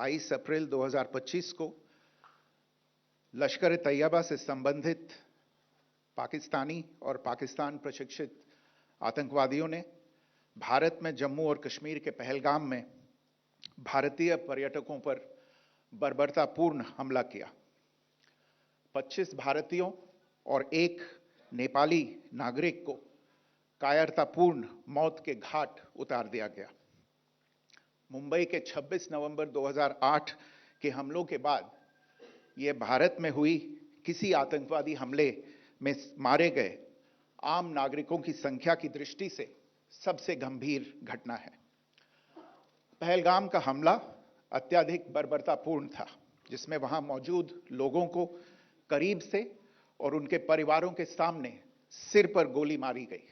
22 अप्रैल 2025 को लश्कर तैयबा से संबंधित पाकिस्तानी और पाकिस्तान प्रशिक्षित आतंकवादियों ने भारत में जम्मू और कश्मीर के पहलगाम में भारतीय पर्यटकों पर बर्बरतापूर्ण हमला किया। 25 भारतीयों और एक नेपाली नागरिक को कायरतापूर्ण मौत के घाट उतार दिया गया। मुंबई के 26 नवंबर 2008 के हमलों के बाद यह भारत में हुई किसी आतंकवादी हमले में मारे गए आम नागरिकों की संख्या की दृष्टि से सबसे गंभीर घटना है। पहलगाम का हमला अत्यधिक बर्बरतापूर्ण था, जिसमें वहां मौजूद लोगों को करीब से और उनके परिवारों के सामने सिर पर गोली मारी गई।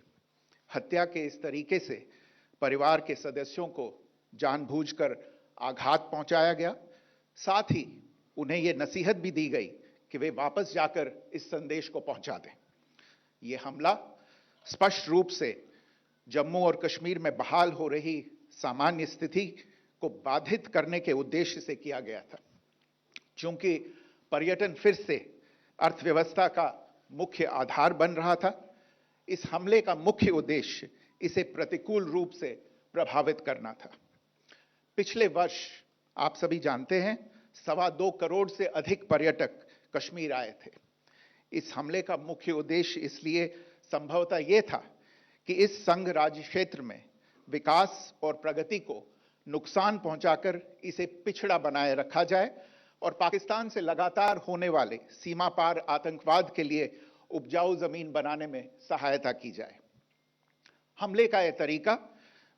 हत्या के इस तरीके से परिवार के सदस्यों को जानबूझकर आघात पहुंचाया गया। साथ ही उन्हें यह नसीहत भी दी गई कि वे वापस जाकर इस संदेश को पहुंचा दें। यह हमला स्पष्ट रूप से जम्मू और कश्मीर में बहाल हो रही सामान्य स्थिति को बाधित करने के उद्देश्य से किया गया था। चूंकि पर्यटन फिर से अर्थव्यवस्था का मुख्य आधार बन रहा था, इस हमले का मुख्य उद्देश्य इसे प्रतिकूल रूप से प्रभावित करना था। पिछले वर्ष आप सभी जानते हैं 2.25 करोड़ से अधिक पर्यटक कश्मीर आए थे। इस हमले का मुख्य उद्देश्य इसलिए संभवतः यह था कि इस संघ राज्य क्षेत्र में विकास और प्रगति को नुकसान पहुंचाकर इसे पिछड़ा बनाए रखा जाए और पाकिस्तान से लगातार होने वाले सीमा पार आतंकवाद के लिए उपजाऊ जमीन बनाने में सहायता की जाए। हमले का यह तरीका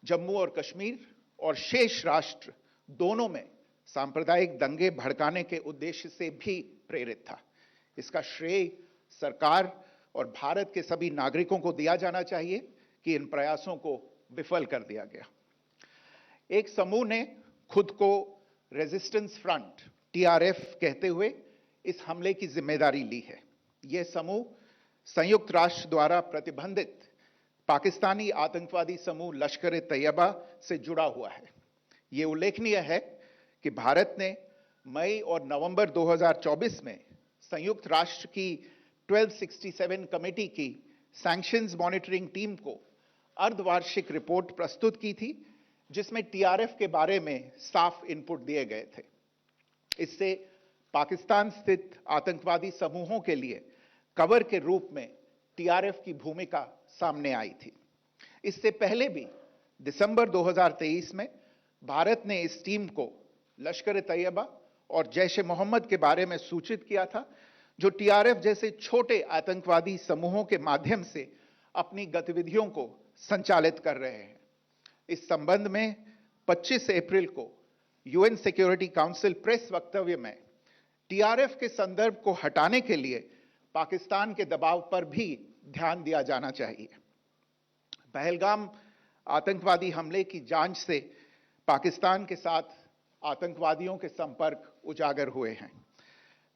जम्मू और कश्मीर और शेष राष्ट्र दोनों में सांप्रदायिक दंगे भड़काने के उद्देश्य से भी प्रेरित था। इसका श्रेय सरकार और भारत के सभी नागरिकों को दिया जाना चाहिए कि इन प्रयासों को विफल कर दिया गया। एक समूह ने खुद को रेजिस्टेंस फ्रंट टीआरएफ कहते हुए इस हमले की जिम्मेदारी ली है। यह समूह संयुक्त राष्ट्र द्वारा प्रतिबंधित पाकिस्तानी आतंकवादी समूह लश्कर तैयबा से जुड़ा हुआ है। यह उल्लेखनीय है कि भारत ने मई और नवंबर 2024 में संयुक्त राष्ट्र की 1267 कमेटी की सैंक्शंस मॉनिटरिंग टीम को अर्धवार्षिक रिपोर्ट प्रस्तुत की थी, जिसमें टीआरएफ के बारे में साफ इनपुट दिए गए थे। इससे पाकिस्तान स्थित आतंकवादी समूहों के लिए कवर के रूप में टीआरएफ की भूमिका सामने आई थी। इससे पहले भी दिसंबर 2023 में भारत ने इस टीम को लश्कर तैयबा और जैश-ए मोहम्मद के बारे में सूचित किया था, जो टीआरएफ जैसे छोटे आतंकवादी समूहों के माध्यम से अपनी गतिविधियों को संचालित कर रहे हैं। इस संबंध में 25 अप्रैल को यूएन सिक्योरिटी काउंसिल प्रेस वक्तव्य में टीआरएफ के संदर्भ को हटाने के लिए पाकिस्तान के दबाव पर भी ध्यान दिया जाना चाहिए। पहलगाम आतंकवादी हमले की जांच से पाकिस्तान के साथ आतंकवादियों के संपर्क उजागर हुए हैं।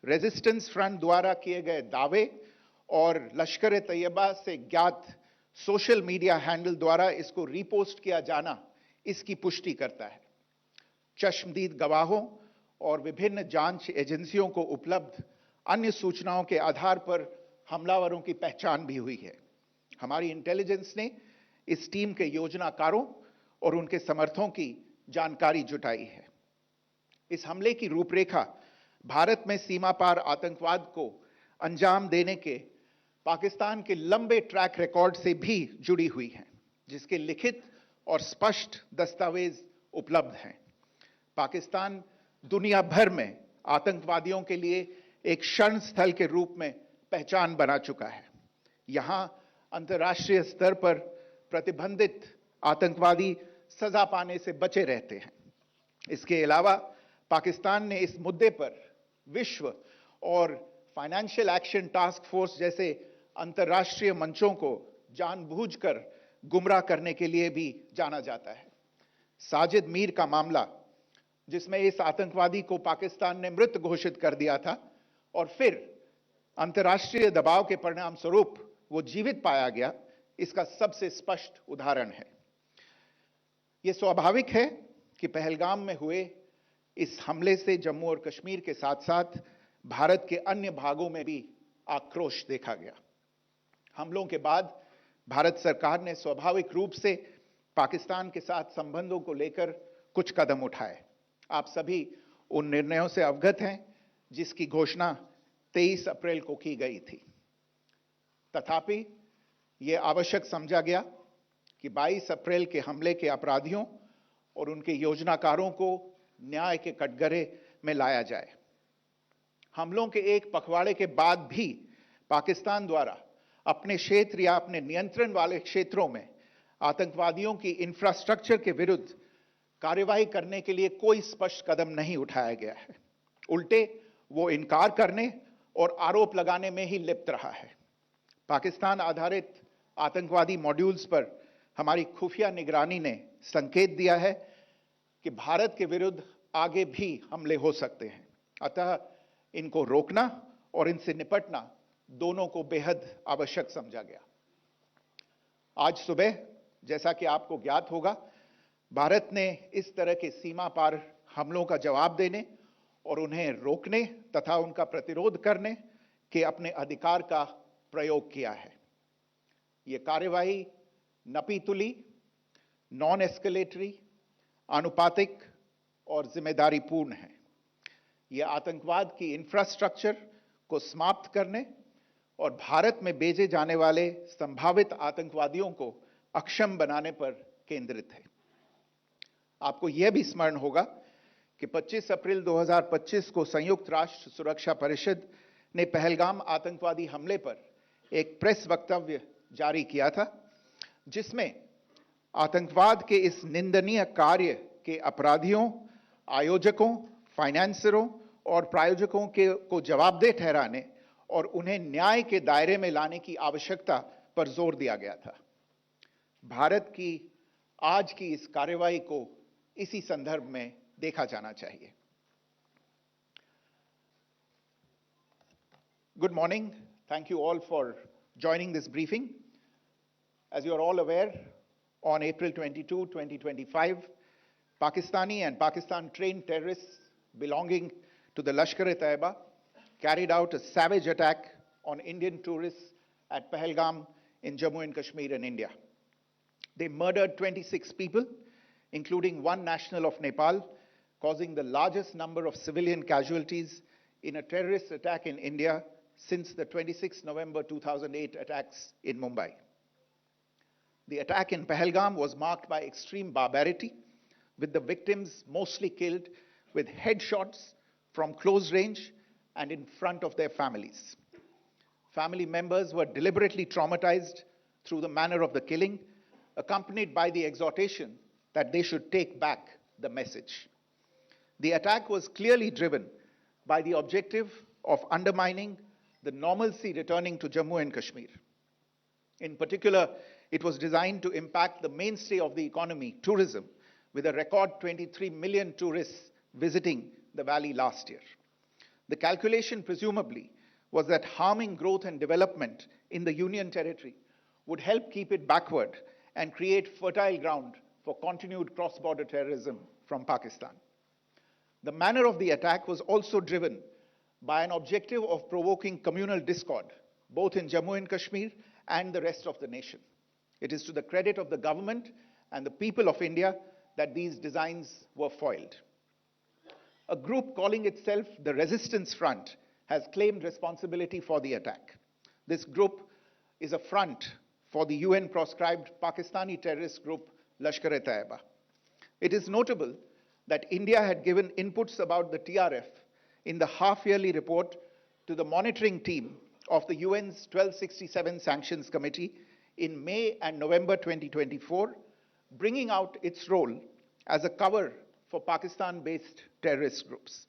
रेजिस्टेंस फ्रंट द्वारा किए गए दावे और लश्कर तैयबा से ज्ञात सोशल मीडिया हैंडल द्वारा इसको रीपोस्ट किया जाना इसकी पुष्टि करता है। चश्मदीद गवाहों और विभिन्न जांच एजेंसियों को उपलब्ध अन्य सूचनाओं के आधार पर हमलावरों की पहचान भी हुई है। हमारी इंटेलिजेंस ने इस टीम के योजनाकारों और उनके समर्थकों की जानकारी जुटाई है। इस हमले की रूपरेखा भारत में सीमा पार आतंकवाद को अंजाम देने के पाकिस्तान के लंबे ट्रैक रिकॉर्ड से भी जुड़ी हुई है, जिसके लिखित और स्पष्ट दस्तावेज उपलब्ध हैं। पाकिस्तान दुनिया भर में आतंकवादियों के लिए एक शरण स्थल के रूप में पहचान बना चुका है। यहां अंतर्राष्ट्रीय स्तर पर प्रतिबंधित आतंकवादी सजा पाने से बचे रहते हैं। इसके अलावा पाकिस्तान ने इस मुद्दे पर विश्व और फाइनेंशियल एक्शन टास्क फोर्स जैसे अंतर्राष्ट्रीय मंचों को जानबूझकर गुमराह करने के लिए भी जाना जाता है। साजिद मीर का मामला, जिसमें इस आतंकवादी को पाकिस्तान ने मृत घोषित कर दिया था और फिर अंतर्राष्ट्रीय दबाव के परिणाम स्वरूप वो जीवित पाया गया, इसका सबसे स्पष्ट उदाहरण है। यह स्वाभाविक है कि पहलगाम में हुए इस हमले से जम्मू और कश्मीर के साथ साथ भारत के अन्य भागों में भी आक्रोश देखा गया। हमलों के बाद भारत सरकार ने स्वाभाविक रूप से पाकिस्तान के साथ संबंधों को लेकर कुछ कदम उठाए। आप सभी उन निर्णयों से अवगत हैं जिसकी घोषणा 23 अप्रैल को की गई थी। तथापि यह आवश्यक समझा गया कि 22 अप्रैल के हमले के अपराधियों और उनके योजनाकारों को न्याय के कटघरे में लाया जाए। हमलों के एक पखवाड़े के बाद भी पाकिस्तान द्वारा अपने क्षेत्र या अपने नियंत्रण वाले क्षेत्रों में आतंकवादियों की इंफ्रास्ट्रक्चर के विरुद्ध कार्रवाई करने के लिए कोई स्पष्ट कदम नहीं उठाया गया है। उल्टे वो इनकार करने और आरोप लगाने में ही लिप्त रहा है। पाकिस्तान आधारित आतंकवादी मॉड्यूल्स पर हमारी खुफिया निगरानी ने संकेत दिया है कि भारत के विरुद्ध आगे भी हमले हो सकते हैं। अतः इनको रोकना और इनसे निपटना दोनों को बेहद आवश्यक समझा गया। आज सुबह, जैसा कि आपको ज्ञात होगा, भारत ने इस तरह के सीमा पार हमलों का जवाब देने और उन्हें रोकने तथा उनका प्रतिरोध करने के अपने अधिकार का प्रयोग किया है। यह कार्यवाही नपीतुली, नॉन एस्केलेटरी, आनुपातिक और जिम्मेदारीपूर्ण है। यह आतंकवाद की इंफ्रास्ट्रक्चर को समाप्त करने और भारत में भेजे जाने वाले संभावित आतंकवादियों को अक्षम बनाने पर केंद्रित है। आपको यह भी स्मरण होगा कि 25 अप्रैल 2025 को संयुक्त राष्ट्र सुरक्षा परिषद ने पहलगाम आतंकवादी हमले पर एक प्रेस वक्तव्य जारी किया था, जिसमें आतंकवाद के इस निंदनीय कार्य के अपराधियों, आयोजकों, फाइनेंसरों और प्रायोजकों को जवाबदेह ठहराने और उन्हें न्याय के दायरे में लाने की आवश्यकता पर जोर दिया गया था। भारत की आज की इस कार्रवाई को इसी संदर्भ में देखा जाना चाहिए। Good morning. Thank you all for joining this briefing. As you are all aware, on April 22, 2025, Pakistani and Pakistan-trained terrorists belonging to the Lashkar-e-Taiba carried out a savage attack on Indian tourists at Pahalgam in Jammu and Kashmir in India. They murdered 26 people, including one national of Nepal, causing the largest number of civilian casualties in a terrorist attack in India since the 26 November 2008 attacks in Mumbai. The attack in Pahalgam was marked by extreme barbarity, with the victims mostly killed with headshots from close range and in front of their families. Family members were deliberately traumatized through the manner of the killing, accompanied by the exhortation that they should take back the message. The attack was clearly driven by the objective of undermining the normalcy returning to Jammu and Kashmir. In particular, it was designed to impact the mainstay of the economy, tourism, with a record 23 million tourists visiting the valley last year. The calculation, presumably, was that harming growth and development in the Union Territory would help keep it backward and create fertile ground for continued cross-border terrorism from Pakistan. The manner of the attack was also driven by an objective of provoking communal discord, both in Jammu and Kashmir and the rest of the nation. It is to the credit of the government and the people of India that these designs were foiled. A group calling itself the Resistance Front has claimed responsibility for the attack. This group is a front for the UN-proscribed Pakistani terrorist group Lashkar-e-Taiba. It is notable that India had given inputs about the TRF in the half-yearly report to the monitoring team of the UN's 1267 Sanctions Committee in May and November 2024, bringing out its role as a cover for Pakistan-based terrorist groups.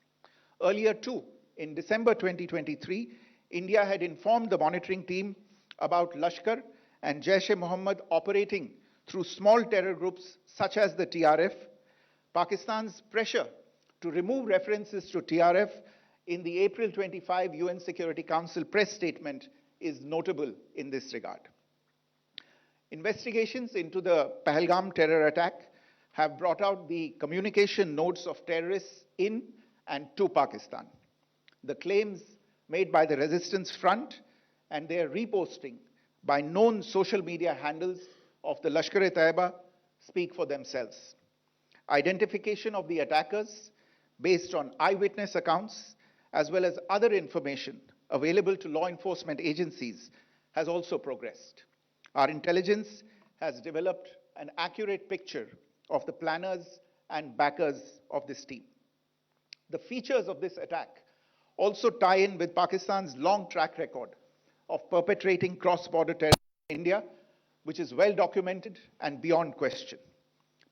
Earlier too, in December 2023, India had informed the monitoring team about Lashkar and Jaish-e-Mohammed operating through small terror groups such as the TRF. Pakistan's pressure to remove references to TRF in the April 25 UN Security Council press statement is notable in this regard. Investigations into the Pahalgam terror attack have brought out the communication notes of terrorists in and to Pakistan, the claims made by the Resistance Front and their reposting by known social media handles of the Lashkar-e-Taiba speak for themselves. Identification of the attackers based on eyewitness accounts as well as other information available to law enforcement agencies has also progressed. Our intelligence has developed an accurate picture of the planners and backers of this team. The features of this attack also tie in with Pakistan's long track record of perpetrating cross-border terrorism in India, which is well documented and beyond question.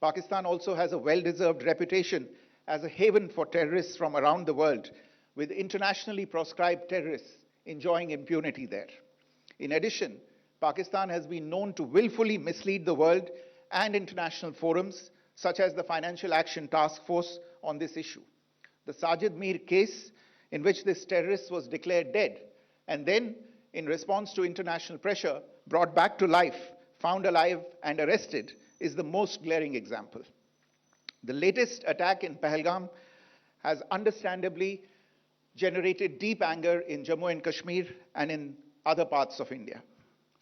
Pakistan also has a well-deserved reputation as a haven for terrorists from around the world, with internationally proscribed terrorists enjoying impunity there. In addition, Pakistan has been known to willfully mislead the world and international forums, such as the Financial Action Task Force, on this issue. The Sajid Mir case, in which this terrorist was declared dead, and then, in response to international pressure, brought back to life, found alive, and arrested, is the most glaring example. The latest attack in Pahalgam has understandably generated deep anger in Jammu and Kashmir and in other parts of India.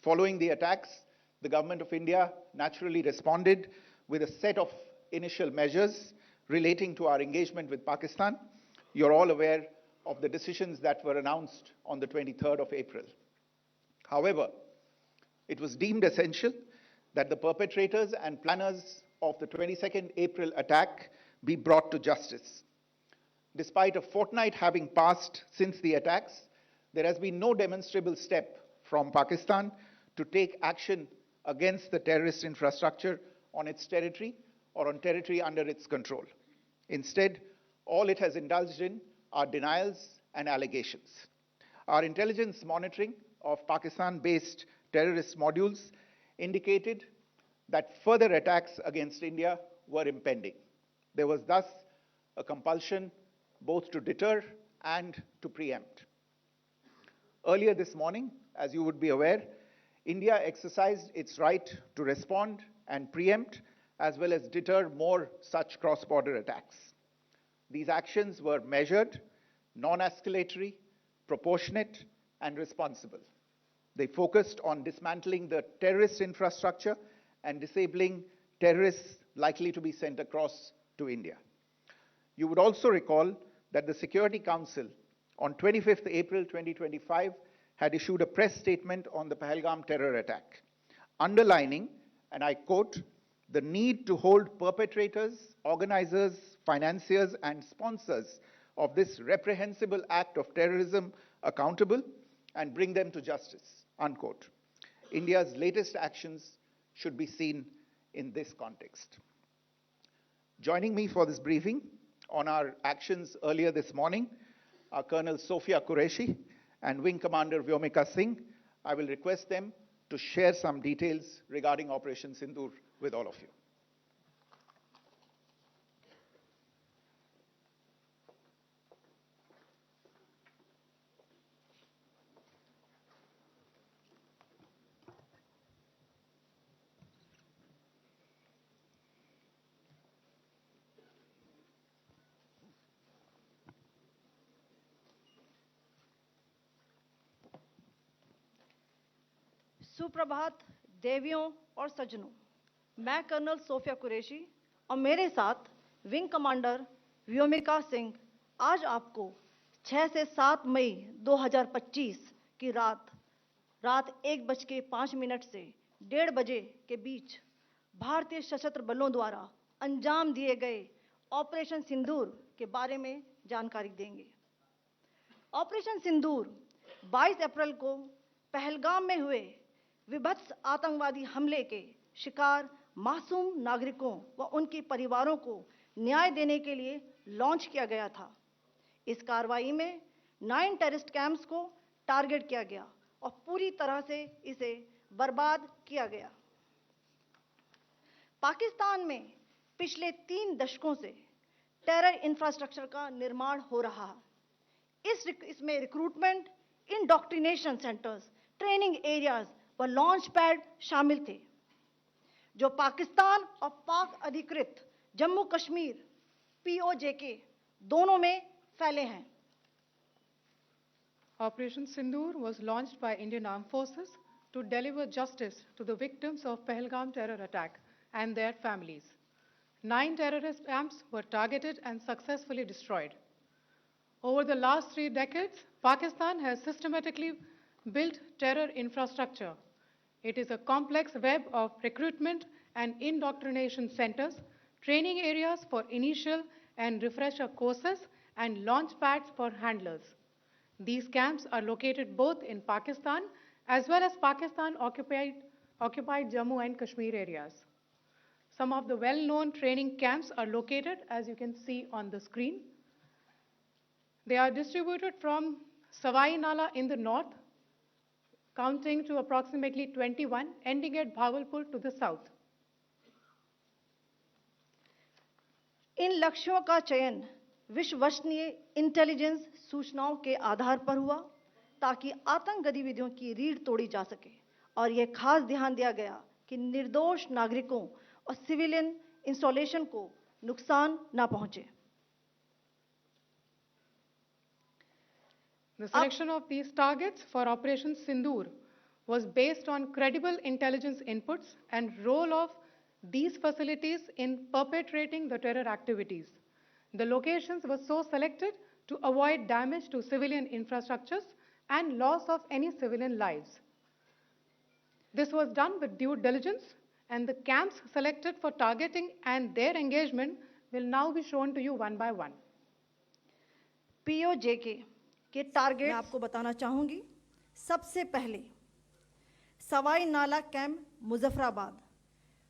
Following the attacks, the government of India naturally responded with a set of initial measures relating to our engagement with Pakistan. You're all aware of the decisions that were announced on the 23rd of April. However, it was deemed essential that the perpetrators and planners of the 22nd April attack be brought to justice. Despite a fortnight having passed since the attacks, there has been no demonstrable step from Pakistan to take action against the terrorist infrastructure on its territory or on territory under its control. Instead, all it has indulged in are denials and allegations. Our intelligence monitoring of Pakistan-based terrorist modules indicated that further attacks against India were impending. There was thus a compulsion both to deter and to preempt. Earlier this morning, as you would be aware, India exercised its right to respond and preempt as well as deter more such cross-border attacks. These actions were measured, non-escalatory, proportionate, and responsible. They focused on dismantling the terrorist infrastructure and disabling terrorists likely to be sent across to India. You would also recall that the Security Council on 25th April 2025 had issued a press statement on the Pahalgam terror attack, underlining, and I quote, the need to hold perpetrators, organizers, financiers, and sponsors of this reprehensible act of terrorism accountable and bring them to justice, unquote. India's latest actions should be seen in this context. Joining me for this briefing on our actions earlier this morning are Colonel Sophia Qureshi and Wing Commander Vyomika Singh. I will request them to share some details regarding Operation Sindoor with all of you. सुप्रभात देवियों और सज्जनों, मैं colonel Sophia Qureshi और मेरे साथ wing commander Vyomika Singh आज आपको 6 से 7 मई 2025 की रात 1:05 से 1:30 बजे के बीच भारतीय सशस्त्र बलों द्वारा अंजाम दिए गए ऑपरेशन सिंदूर के बारे में जानकारी देंगे। ऑपरेशन सिंदूर 22 अप्रैल को पहलगाम में हुए विभत्स आतंकवादी हमले के शिकार मासूम नागरिकों व उनके परिवारों को न्याय देने के लिए लॉन्च किया गया था। इस कार्रवाई में 9 टेररिस्ट कैंप्स को टारगेट किया गया और पूरी तरह से इसे बर्बाद किया गया। पाकिस्तान में पिछले 3 दशकों से टेरर इंफ्रास्ट्रक्चर का निर्माण हो रहा है। इसमें recruitment, indoctrination centres, training areas launch pad शामिल थे, जो पाकिस्तान और पाक अधिकृत जम्मू कश्मीर, POJK दोनों में फैले हैं। Operation Sindoor was launched by Indian Armed Forces to deliver justice to the victims of Pahalgam terror attack and their families. 9 terrorist camps were targeted and successfully destroyed. Over the last 3 decades, Pakistan has systematically built terror infrastructure. It is a complex web of recruitment and indoctrination centers, training areas for initial and refresher courses, and launch pads for handlers. These camps are located both in Pakistan as well as Pakistan-occupied Jammu and Kashmir areas. Some of the well-known training camps are located, as you can see on the screen. They are distributed from Savai Nala in the north, counting to approximately 21, ending at Bhagalpur to the south. इन लक्ष्यों का चयन विश्वसनीय intelligence सूचनाओं के आधार पर हुआ ताकि आतंक गतिविधियों की रीढ़ तोड़ी जा सके और यह खास ध्यान दिया गया कि निर्दोष नागरिकों और सिविलियन इंस्टॉलेशन को नुकसान न पहुंचे। The selection of these targets for Operation Sindoor was based on credible intelligence inputs and role of these facilities in perpetrating the terror activities. The locations were so selected to avoid damage to civilian infrastructures and loss of any civilian lives. This was done with due diligence, and the camps selected for targeting and their engagement will now be shown to you one by one. POJK के target मैं आपको बताना चाहूंगी। सबसे पहले सवाई नाला camp Muzaffarabad,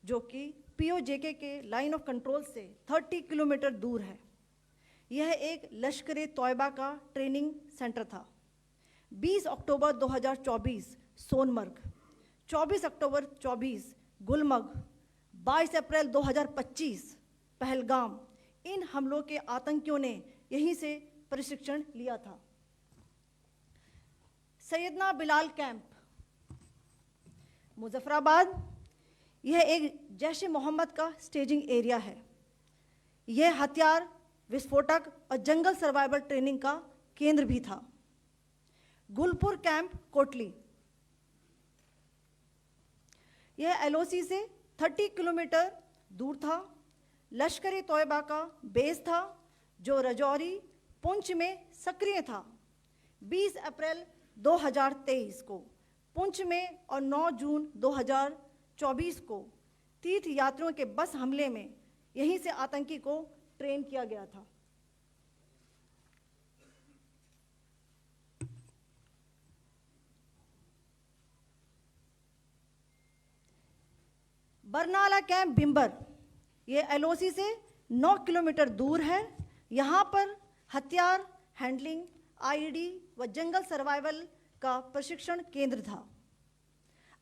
जो कि POJK के लाइन ऑफ कंट्रोल से 30 किलोमीटर दूर है। यह एक लश्कर तौयबा का ट्रेनिंग सेंटर था। 20 अक्टूबर 2024 सोनमर्ग, 24 अक्टूबर 24 गुलमर्ग, 22 अप्रैल 2025 पहलगाम, इन हमलों के आतंकियों ने यहीं से प्रशिक्षण लिया था। सैयदना बिलाल कैंप मुजफ्फराबाद, यह एक जैश मोहम्मद का स्टेजिंग एरिया है। यह हथियार, विस्फोटक और जंगल सर्वाइवल ट्रेनिंग का केंद्र भी था। गुलपुर कैंप कोटली, यह LOC से 30 किलोमीटर दूर था। लश्कर तौयबा का बेस था जो रजौरी, पुंछ में सक्रिय था। 20 अप्रैल 2023 को पुंछ में और 9 जून 2024 को तीर्थ यात्रियों के बस हमले में यहीं से आतंकी को ट्रेन किया गया था। बरनाला कैंप बिंबर, ये LOC से 9 किलोमीटर दूर है। यहाँ पर हथियार, हैंडलिंग, IED व जंगल सर्वाइवल का प्रशिक्षण केंद्र था।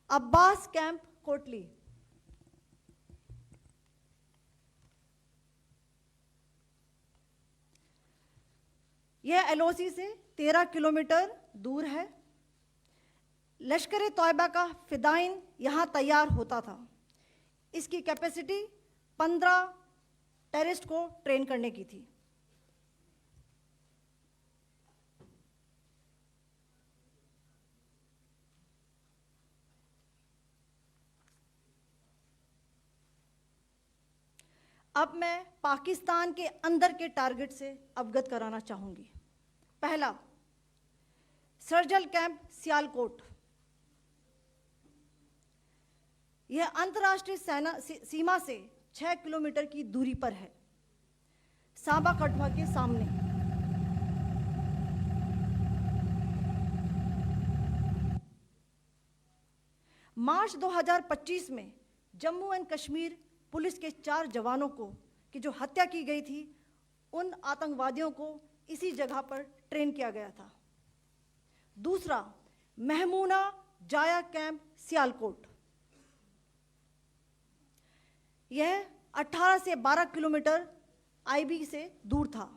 अब्बास कैंप कोटली, यह LOC से 13 किलोमीटर दूर है। लश्कर तौयबा का फिदाइन यहाँ तैयार होता था। इसकी कैपेसिटी 15 टेररिस्ट को ट्रेन करने की थी। अब मैं पाकिस्तान के अंदर के टारगेट से अवगत कराना चाहूंगी। पहला, सर्जल कैंप सियालकोट, यह अंतर्राष्ट्रीय सीमा से 6 किलोमीटर की दूरी पर है, सांबा कठवा के सामने। मार्च 2025 में जम्मू एंड कश्मीर पुलिस के 4 जवानों को की जो हत्या की गई थी, उन आतंकवादियों को इसी जगह पर ट्रेन किया गया था। दूसरा, महमूना जाया कैंप सियालकोट, यह 18 से 12 किलोमीटर IB से दूर था।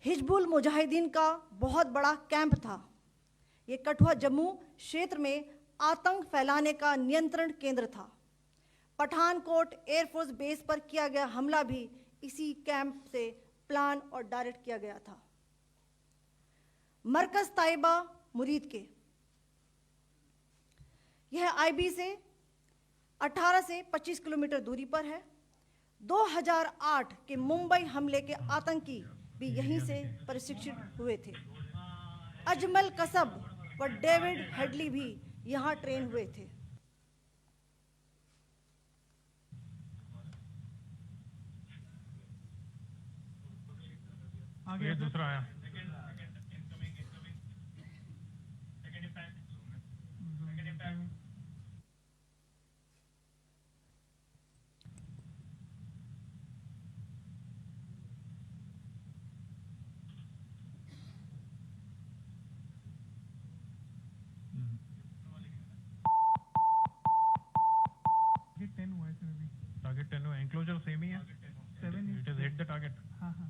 हिजबुल मुजाहिदीन का बहुत बड़ा कैंप था। यह कठुआ जम्मू क्षेत्र में आतंक फैलाने का नियंत्रण केंद्र था पठानकोट एयरफोर्स बेस पर किया गया हमला भी इसी कैंप से प्लान और डायरेक्ट किया गया था। मरकज ताइबा मुरीद के, यह आईबी से 18 से 25 किलोमीटर दूरी पर है। 2008 के मुंबई हमले के आतंकी भी यहीं से प्रशिक्षित हुए थे। अजमल कसब व डेविड हेडली भी यहां ट्रेन हुए थे। आगे दूसरा आया। टारगेट 10 हुआ, एंक्लोजर सेम ही है। 7 it is hit the target. हाँ हाँ।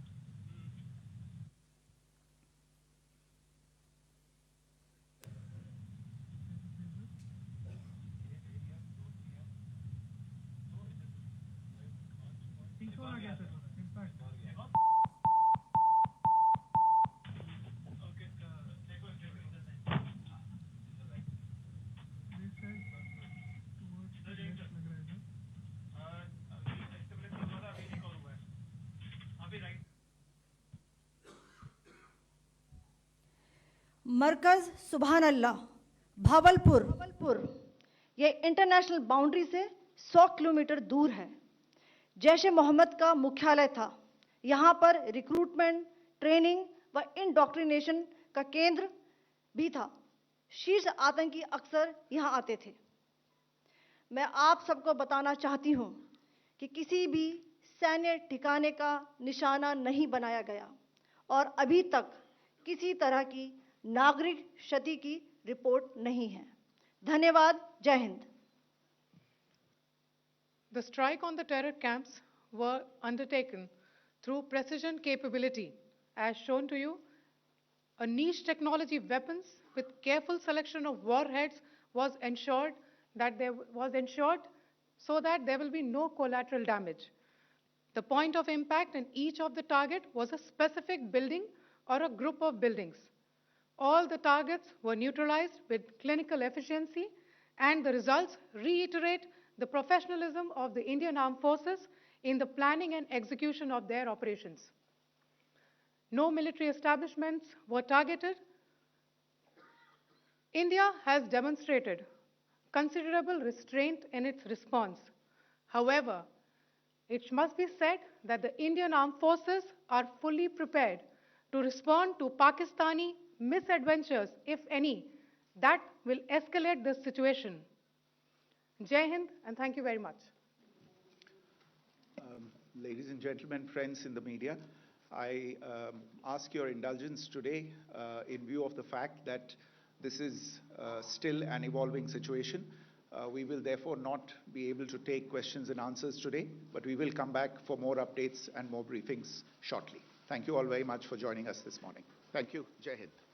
आ गया सर, इम्पैक्ट मरकज सुभान अल्लाह भावलपुर, यह इंटरनेशनल बाउंड्री से 100 किलोमीटर दूर है। जैश ए मोहम्मद का मुख्यालय था। यहाँ पर रिक्रूटमेंट, ट्रेनिंग व इंडॉक्ट्रिनेशन का केंद्र भी था। शीर्ष आतंकी अक्सर यहाँ आते थे। मैं आप सबको बताना चाहती हूँ कि किसी भी सैन्य ठिकाने का निशाना नहीं बनाया गया और अभी तक किसी तरह की नागरिक क्षति की रिपोर्ट नहीं है। धन्यवाद। जय Hind. The strike on the terror camps were undertaken through precision capability, as shown to you. A niche technology weapons with careful selection of warheads was ensured so that there will be no collateral damage. The point of impact in each of the target was a specific building or a group of buildings. All the targets were neutralized with clinical efficiency, and the results reiterate the professionalism of the Indian Armed Forces in the planning and execution of their operations. No military establishments were targeted. India has demonstrated considerable restraint in its response. However, it must be said that the Indian Armed Forces are fully prepared to respond to Pakistani misadventures, if any, that will escalate the situation. Jai Hind, and thank you very much. Ladies and gentlemen, friends in the media, I ask your indulgence today in view of the fact that this is still an evolving situation. We will therefore not be able to take questions and answers today, but we will come back for more updates and more briefings shortly. Thank you all very much for joining us this morning. Thank you. Jai Hind.